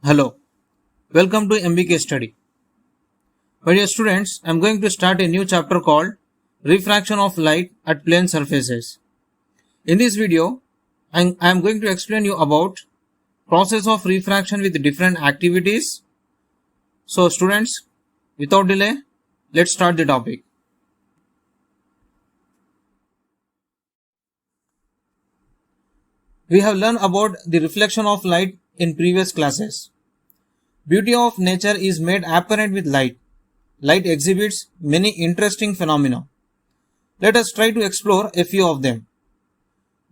Hello, welcome to MBK Study. My dear students, I am going to start a new chapter called Refraction of Light at Plane Surfaces. In this video, I am going to explain you about process of refraction with different activities. So students, without delay, let's start the topic. We have learned about the reflection of light in previous classes. Beauty of nature is made apparent with light. Light exhibits many interesting phenomena. Let us try to explore a few of them.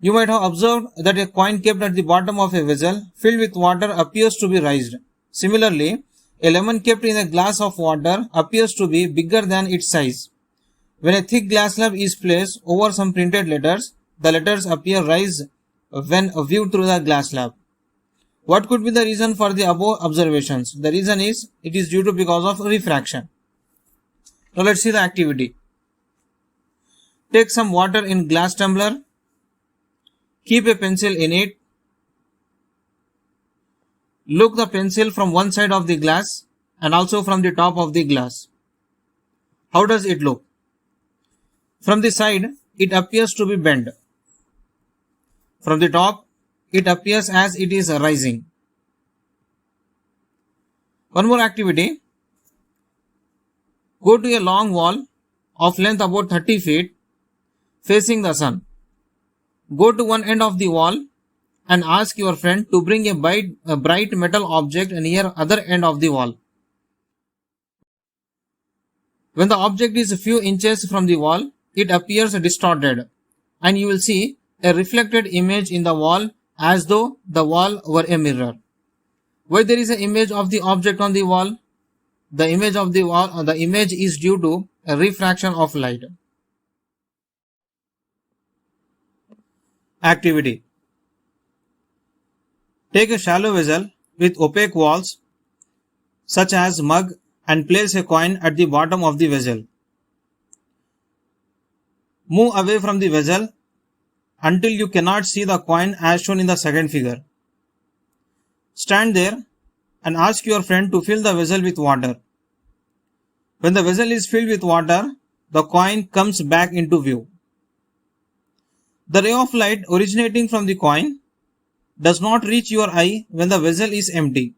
You might have observed that a coin kept at the bottom of a vessel filled with water appears to be raised. Similarly, a lemon kept in a glass of water appears to be bigger than its size. When a thick glass slab is placed over some printed letters, the letters appear raised when viewed through the glass slab. What could be the reason for the above observations? The reason is it is due to because of refraction. Now let's see the activity. Take some water in glass tumbler. Keep a pencil in it. Look the pencil from one side of the glass and also from the top of the glass. How does it look? From the side, it appears to be bent. From the top, it appears as it is rising. One more activity. Go to a long wall of length about 30 feet facing the sun. Go to one end of the wall and ask your friend to bring a bright metal object near other end of the wall. When the object is a few inches from the wall, it appears distorted and you will see a reflected image in the wall as though the wall were a mirror. Why there is an image of the object on the wall? The image is due to a refraction of light. Activity. Take a shallow vessel with opaque walls such as mug and place a coin at the bottom of the vessel. Move away from the vessel until you cannot see the coin as shown in the second figure. Stand there and ask your friend to fill the vessel with water. When the vessel is filled with water, the coin comes back into view. The ray of light originating from the coin does not reach your eye when the vessel is empty.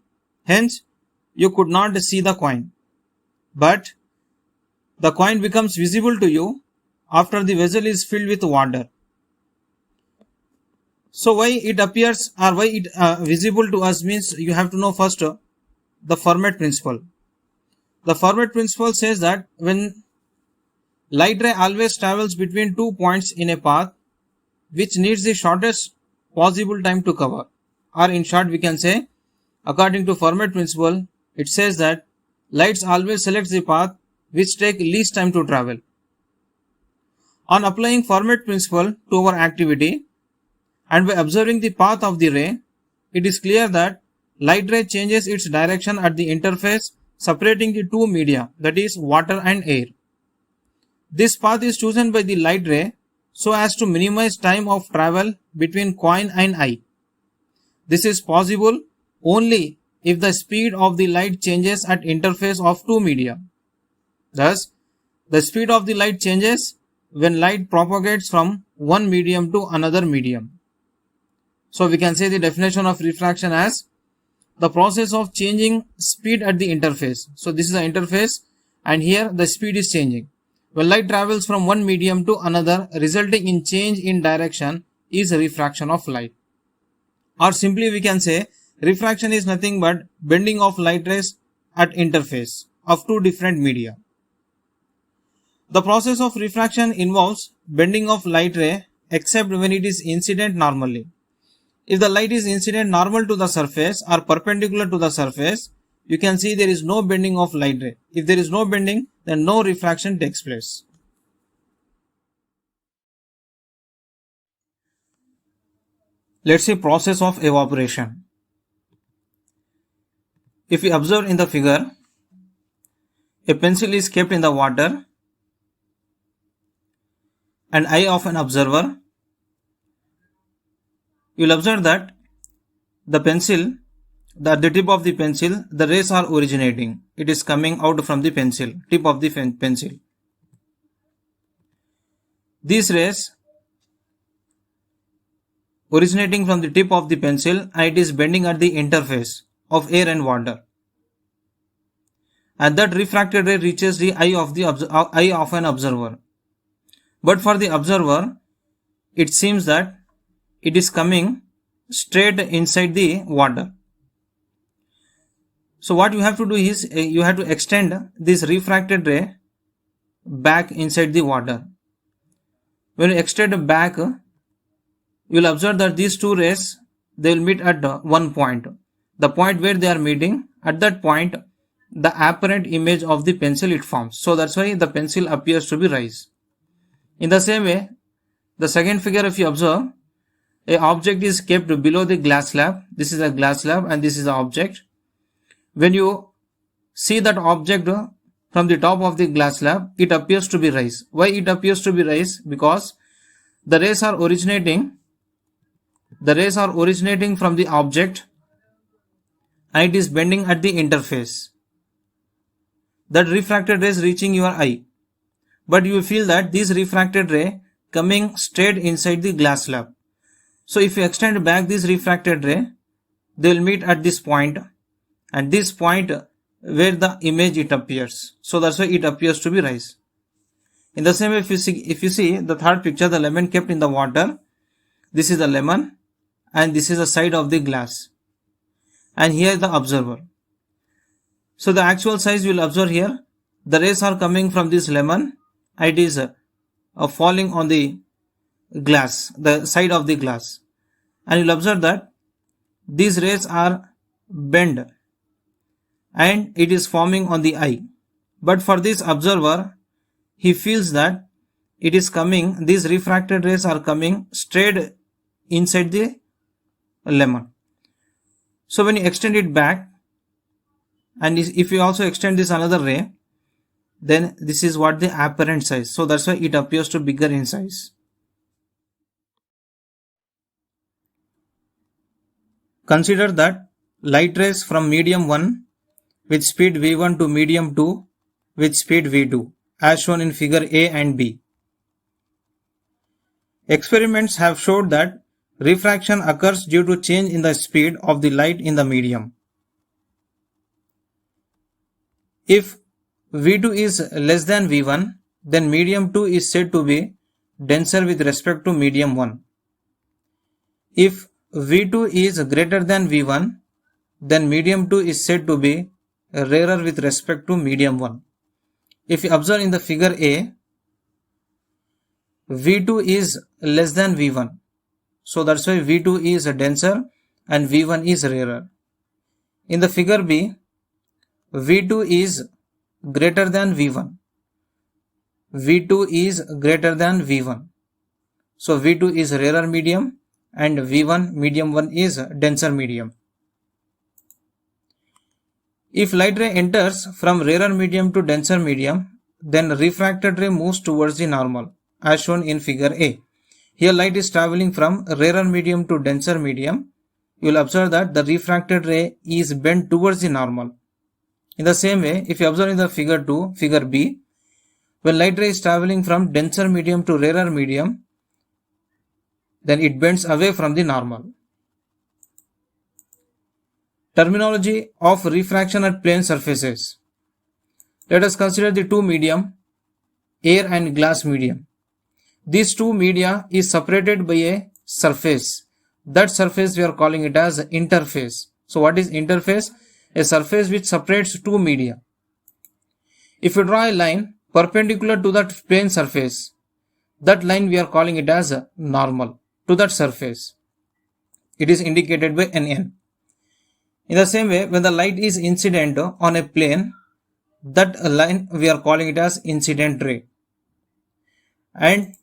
Hence, you could not see the coin. But the coin becomes visible to you after the vessel is filled with water. So why it appears or why it visible to us means you have to know first the Fermat principle. The Fermat principle says that when light ray always travels between 2 points in a path which needs the shortest possible time to cover, or in short we can say according to Fermat principle it says that lights always select the path which take least time to travel. On applying Fermat principle to our activity and by observing the path of the ray, it is clear that light ray changes its direction at the interface separating the two media, that is water and air. This path is chosen by the light ray so as to minimize time of travel between coin and eye. This is possible only if the speed of the light changes at interface of two media. Thus, the speed of the light changes when light propagates from one medium to another medium. So we can say the definition of refraction as the process of changing speed at the interface. So this is the interface and here the speed is changing. When light travels from one medium to another resulting in change in direction is refraction of light. Or simply we can say refraction is nothing but bending of light rays at interface of two different media. The process of refraction involves bending of light ray except when it is incident normally. If the light is incident normal to the surface or perpendicular to the surface, you can see there is no bending of light ray. If there is no bending, then no refraction takes place. Let's see process of evaporation. If we observe in the figure, a pencil is kept in the water and eye of an observer. You will observe that the pencil at the tip of the pencil, the rays are originating. It is coming out from the pencil, tip of the pencil. These rays originating from the tip of the pencil, and it is bending at the interface of air and water. And that refracted ray reaches the eye of an observer. But for the observer, it seems that it is coming straight inside the water. So what you have to do is you have to extend this refracted ray back inside the water. When you extend back, you will observe that these two rays, they will meet at one point. The point where they are meeting, at that point, the apparent image of the pencil it forms. So that's why the pencil appears to be raised. In the same way, the second figure, if you observe, a object is kept below the glass slab. This is a glass slab and this is the object. When you see that object from the top of the glass slab, it appears to be raised. Why it appears to be raised? Because the rays are originating from the object and it is bending at the interface. That refracted ray is reaching your eye. But you feel that this refracted ray coming straight inside the glass slab. So if you extend back this refracted ray, they will meet at this point, and this point where the image it appears. So that's why it appears to be raised. In the same way, if you see the third picture, the lemon kept in the water. This is the lemon and this is the side of the glass. And here is the observer. So the actual size you will observe here. The rays are coming from this lemon. It is falling on the glass, the side of the glass. And you will observe that these rays are bent and it is forming on the eye. But for this observer, he feels that it is coming, these refracted rays are coming straight inside the lemon. So when you extend it back, and if you also extend this another ray, then this is what the apparent size. So that's why it appears to be bigger in size. Consider that light rays from medium 1 with speed v1 to medium 2 with speed v2, as shown in figure A and B. Experiments have showed that refraction occurs due to change in the speed of the light in the medium. If v2 is less than v1, then medium 2 is said to be denser with respect to medium 1. If v2 is greater than v1, then medium 2 is said to be rarer with respect to medium 1. If you observe in the figure A, v2 is less than v1. So that's why v2 is denser and v1 is rarer. In the figure B, v2 is greater than v1. v2 is greater than v1. So v2 is rarer medium and v1 medium 1 is denser medium. If light ray enters from rarer medium to denser medium, then refracted ray moves towards the normal, as shown in figure A. Here light is traveling from rarer medium to denser medium. You will observe that the refracted ray is bent towards the normal. In the same way, if you observe in the figure B, when light ray is traveling from denser medium to rarer medium, then it bends away from the normal. Terminology of refraction at plane surfaces. Let us consider the two medium, air and glass medium. These two media is separated by a surface. That surface we are calling it as interface. So what is interface? A surface which separates two media. If you draw a line perpendicular to that plane surface, that line we are calling it as normal to that surface. It is indicated by NN. In the same way, when the light is incident on a plane, that line we are calling it as incident ray. And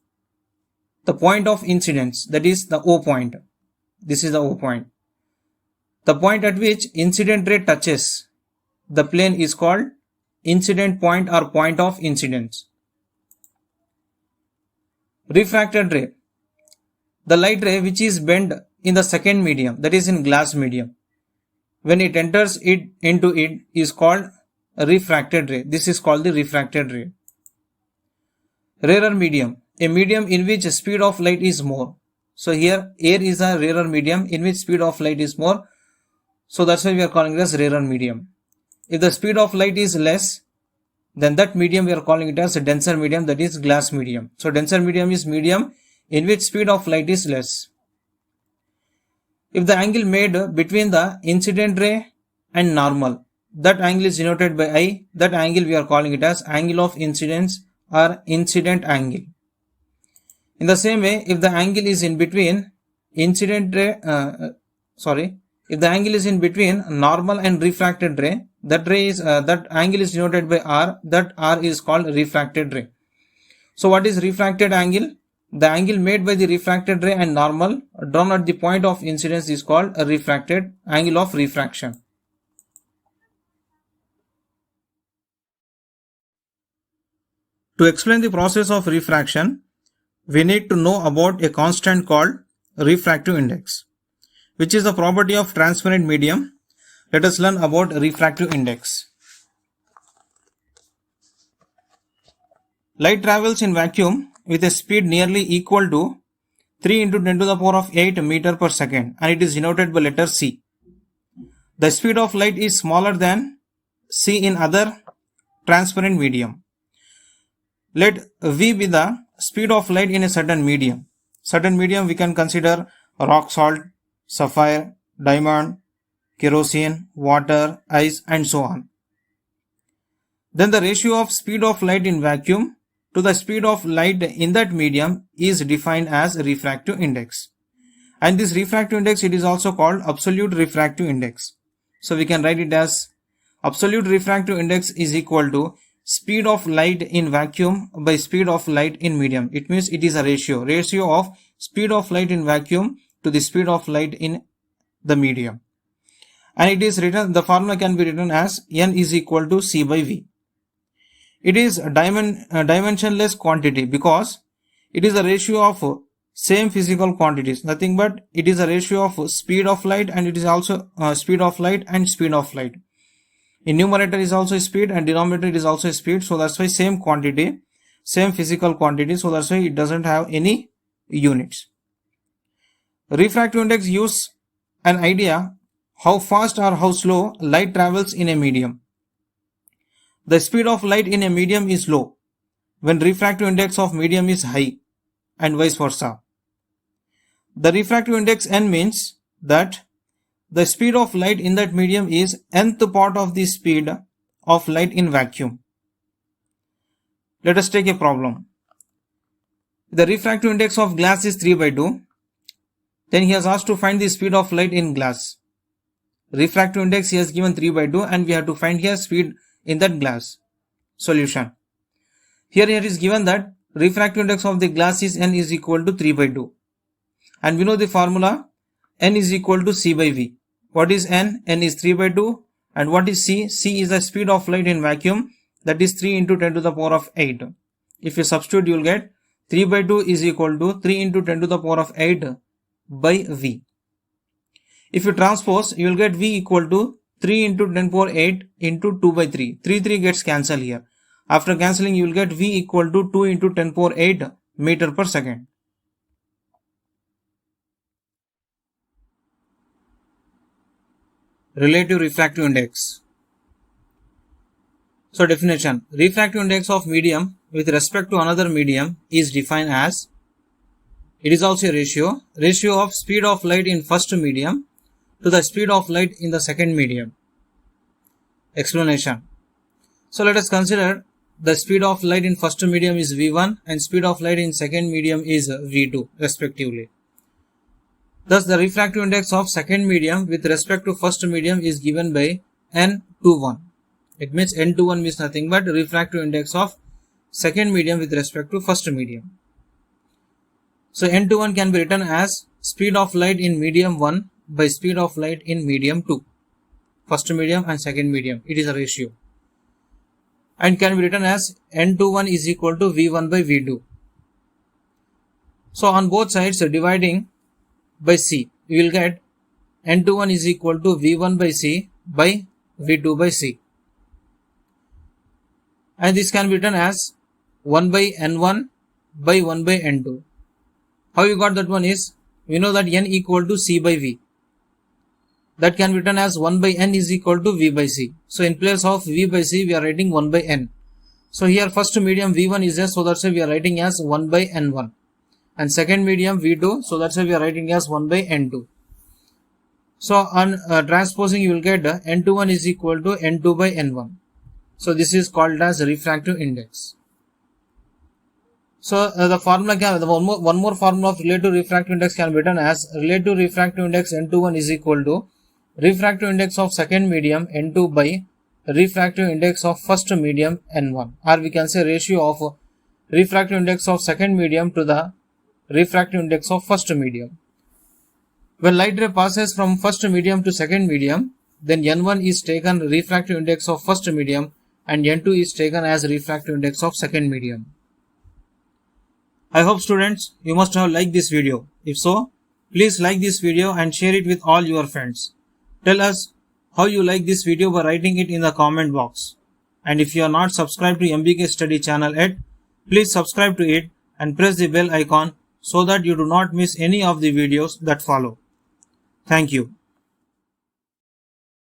the point of incidence, that is the O point. This is the O point. The point at which incident ray touches the plane is called incident point or point of incidence. Refracted ray. The light ray which is bent in the second medium, that is in glass medium. when it enters it into it is called a refracted ray. This is called the refracted ray. Rarer medium, a medium in which speed of light is more. So here air is a rarer medium in which speed of light is more. So that's why we are calling it as rarer medium. If the speed of light is less, then that medium we are calling it as a denser medium, that is glass medium. So denser medium is medium in which speed of light is less. If the angle made between the incident ray and normal, that angle is denoted by I, that angle we are calling it as angle of incidence or incident angle. In the same way, if the angle is in between incident ray, if the angle is in between normal and refracted ray, that angle is denoted by R, that R is called refracted ray. So what is refracted angle? The angle made by the refracted ray and normal drawn at the point of incidence is called a refracted angle of refraction. To explain the process of refraction, we need to know about a constant called refractive index, which is the property of transparent medium. Let us learn about refractive index. Light travels in vacuum with a speed nearly equal to 3 into 10 to the power of 8 meter per second, and it is denoted by letter C. The speed of light is smaller than C in other transparent medium. Let V be the speed of light in a certain medium. Certain medium we can consider rock salt, sapphire, diamond, kerosene, water, ice, and so on. Then the ratio of speed of light in vacuum to the speed of light in that medium is defined as refractive index. And this refractive index, it is also called absolute refractive index. So we can write it as absolute refractive index is equal to speed of light in vacuum by speed of light in medium. It means it is a ratio of speed of light in vacuum to the speed of light in the medium. And it is written, the formula can be written as N is equal to C by V. It is a dimensionless quantity because it is a ratio of same physical quantities, nothing but it is a ratio of speed of light, and it is also speed of light and speed of light. In numerator is also speed and denominator is also speed, so that's why same quantity, same physical quantity, so that's why it doesn't have any units. Refractive index gives an idea how fast or how slow light travels in a medium. The speed of light in a medium is low when refractive index of medium is high, and vice versa. The refractive index N means that the speed of light in that medium is nth part of the speed of light in vacuum. Let us take a problem. The refractive index of glass is 3 by 2. Then he has asked to find the speed of light in glass. Refractive index he has given 3 by 2 and we have to find here speed in that glass. Solution. Here is given that refractive index of the glass is N is equal to 3 by 2. And we know the formula N is equal to C by V. What is N? N is 3 by 2. And what is C? C is the speed of light in vacuum, that is 3 into 10 to the power of 8. If you substitute, you will get 3 by 2 is equal to 3 into 10 to the power of 8 by V. If you transpose, you will get V equal to 3 into 10 power 8 into 2 by 3. 3 gets cancelled here. After cancelling, you will get V equal to 2 into 10 power 8 meter per second. Relative refractive index. So definition, refractive index of medium with respect to another medium is defined as, it is also a ratio of speed of light in first medium to the speed of light in the second medium. Explanation. So let us consider the speed of light in first medium is V1 and speed of light in second medium is V2 respectively. Thus, the refractive index of second medium with respect to first medium is given by N21. It means N21 means nothing but refractive index of second medium with respect to first medium. So, N21 can be written as speed of light in medium 1 by speed of light in medium 2. First medium and second medium. It is a ratio. And can be written as N21 is equal to V1 by V2. So, on both sides dividing by C, we will get N21 is equal to V1 by C by V2 by C. And this can be written as 1 by N1 by 1 by N2. How you got that one is, we know that N equal to C by V. That can be written as 1 by N is equal to V by C. So in place of V by C, we are writing 1 by N. So here first medium V1 is there, so that's why we are writing as 1 by N1. And second medium V2, so that's why we are writing as 1 by N2. So on transposing, you will get N21 is equal to N2 by N1. So this is called as refractive index. So the formula can, one more formula of relative refractive index can be written as relative refractive index N21 is equal to refractive index of second medium N2 by refractive index of first medium N1, or we can say ratio of refractive index of second medium to the refractive index of first medium. When light ray passes from first medium to second medium, then N1 is taken refractive index of first medium and N2 is taken as refractive index of second medium. I hope students, you must have liked this video. If so, please like this video and share it with all your friends. Tell us how you like this video by writing it in the comment box. And if you are not subscribed to MBK Study channel yet, please subscribe to it and press the bell icon so that you do not miss any of the videos that follow. Thank you.